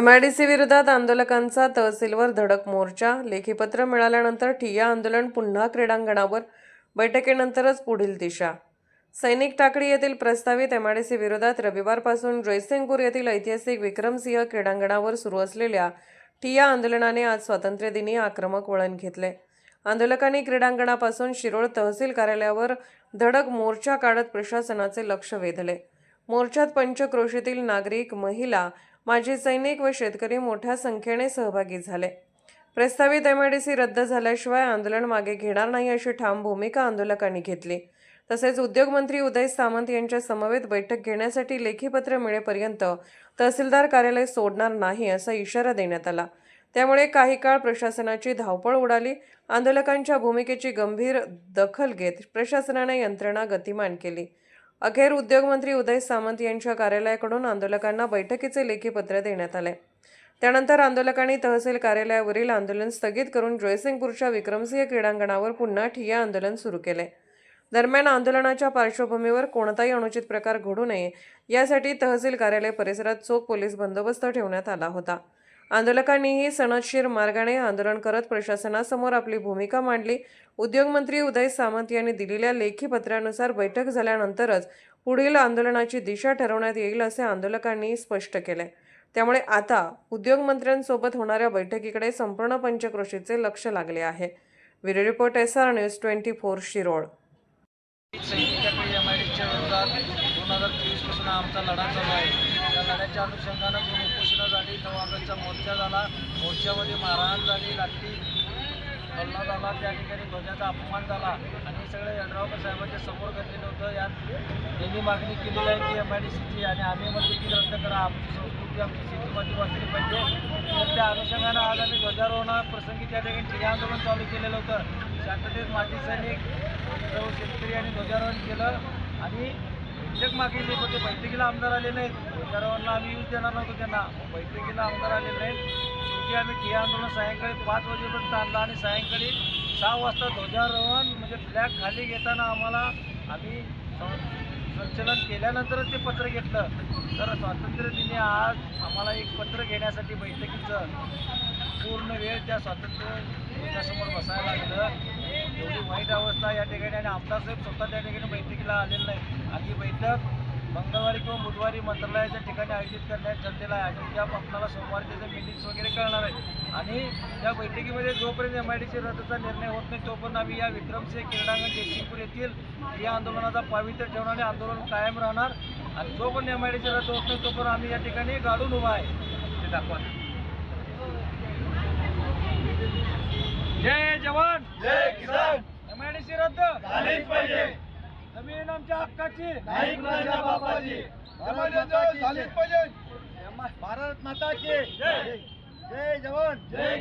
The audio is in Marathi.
MIDC विरोधात आंदोलकांचा तहसीलवर धडक मोर्चा। लेखीपत्र मिळाल्यानंतर ठिय्या आंदोलन पुन्हा क्रीडांगणावर। बैठकीनंतरच पुढील दिशा। सैनिक टाकळी येथील प्रस्तावित MIDC विरोधात रविवारपासून जयसिंगपूर येथील ऐतिहासिक विक्रमसिंह क्रीडांगणावर सुरू असलेल्या ठिय्या आंदोलनाने आज स्वातंत्र्यदिनी आक्रमक वळण घेतले। आंदोलकांनी क्रीडांगणापासून शिरोळ तहसील कार्यालयावर धडक मोर्चा काढत प्रशासनाचे लक्ष वेधले। मोर्चात पंचक्रोशीतील नागरिक, महिला, माजी सैनिक व शेतकरी मोठ्या संख्येने सहभागी झाले। प्रस्तावित MIDC रद्द झाल्याशिवाय आंदोलन मागे घेणार नाही अशी ठाम भूमिका आंदोलकांनी घेतली। तसेच उद्योगमंत्री उदय सामंत यांच्या समवेत बैठक घेण्यासाठी लेखीपत्र मिळेपर्यंत तहसीलदार कार्यालय सोडणार नाही असा इशारा देण्यात आला। त्यामुळे काही काळ प्रशासनाची धावपळ उडाली। आंदोलकांच्या भूमिकेची गंभीर दखल घेत प्रशासनाने यंत्रणा गतिमान केली। अखेर उद्योगमंत्री उदय सामंत यांच्या कार्यालयाकडून आंदोलकांना बैठकीचे लेखीपत्र देण्यात आले। त्यानंतर आंदोलकांनी तहसील कार्यालयावरील आंदोलन स्थगित करून जयसिंगपूरच्या विक्रमसिंह क्रीडांगणावर पुन्हा ठिय्या आंदोलन सुरू केले। दरम्यान आंदोलनाच्या पार्श्वभूमीवर कोणताही अनुचित प्रकार घडू नये यासाठी तहसील कार्यालय परिसरात चोख पोलीस बंदोबस्त ठेवण्यात आला होता। आंदोलकांनीही सनदशीर मार्गाने आंदोलन करत प्रशासनासमोर आपली भूमिका मांडली। उद्योगमंत्री उदय सामंत यांनी दिलेल्या लेखी पत्रानुसार बैठक झाल्यानंतरच पुढील आंदोलनाची दिशा ठरवण्यात येईल असे आंदोलकांनी स्पष्ट केले। त्यामुळे आता उद्योगमंत्र्यांसोबत होणाऱ्या बैठकीकडे संपूर्ण पंचक्रोशीचे लक्ष लागले आहे। Bureau report SR news 24 Shirol. MIDCच्या विरोधात 2023 पासून आमचा लढा चालू आहे। त्या लढ्याच्या अनुषंगानं उपोषणासाठी 9 ऑगस्टचा मोर्चा झाला। मोर्चामध्ये मारहाण झाली, लाठी हल्ला झाला, त्या ठिकाणी ध्वजाचा अपमान झाला आणि सगळे यड्रावकर साहेबांच्या समोर घडलेलं होतं। यात त्यांनी मागणी केलेली आहे की MIDCची आणि आम्ही म्हणतो की रद्द करा, आमची संस्कृती आमची शेतीमध्ये वाचली पाहिजे। तर त्या अनुषंगानं आज आम्ही ध्वजारोहणाप्रसंगी त्या ठिकाणी ठिय्या आंदोलन चालू केलेलं होतं। शांततेत माजी सैनिक, शेतकरी आणि ध्वजारोहण केलं आणि बैठक मागितली, पण ते बैठकीला आमदार आले नाहीत। ध्वजारोहणला आम्ही यूज देणार नव्हतो त्यांना, बैठकीला आमदार आले नाहीत। शेवटी आम्ही ठिय्या आंदोलन सायंकाळी 5 वाजेपर्यंत आणलं आणि सायंकाळी 6 वाजता ध्वजारोहण म्हणजे फ्लॅग खाली घेताना आम्ही संचलन केल्यानंतरच ते पत्र घेतलं। तर स्वातंत्र्यदिनी आज आम्हाला एक पत्र घेण्यासाठी बैठकीचं पूर्ण वेळ त्या स्वातंत्र्यासमोर बसायला लागलं। एवढी वाईट अवस्था या ठिकाणी आणि आमदार साहेब स्वतः त्या ठिकाणी बैठकीला आलेलं नाही आणि ही बैठक मंगळवारी किंवा बुधवारी मंत्रालयाच्या ठिकाणी आयोजित करण्यात ठरलेलं आहे आणि त्या आपल्याला सोमवारी त्याचे मीटिंग्स वगैरे कळणार आहे। आणि त्या बैठकीमध्ये जोपर्यंत MIDC रद्दचा निर्णय होत नाही तोपर्यंत आम्ही या विक्रमसिंह क्रीडांगण जयसिंगपूर येथील या आंदोलनाचा पावित्र्य ठेवणारे आंदोलन कायम राहणार आणि जोपर्यंत MIDC रद्द होत नाही तोपर्यंत आम्ही या ठिकाणी गाडून उभा आहे। ते दाखवा। जय जवान जय किसान। MIDC रद्द झालीच पाहिजे। जमीन आमच्या हक्काची नाही कुणाच्या बापाची। झालीच पाहिजे। भारत माता की जय। जय जवान जय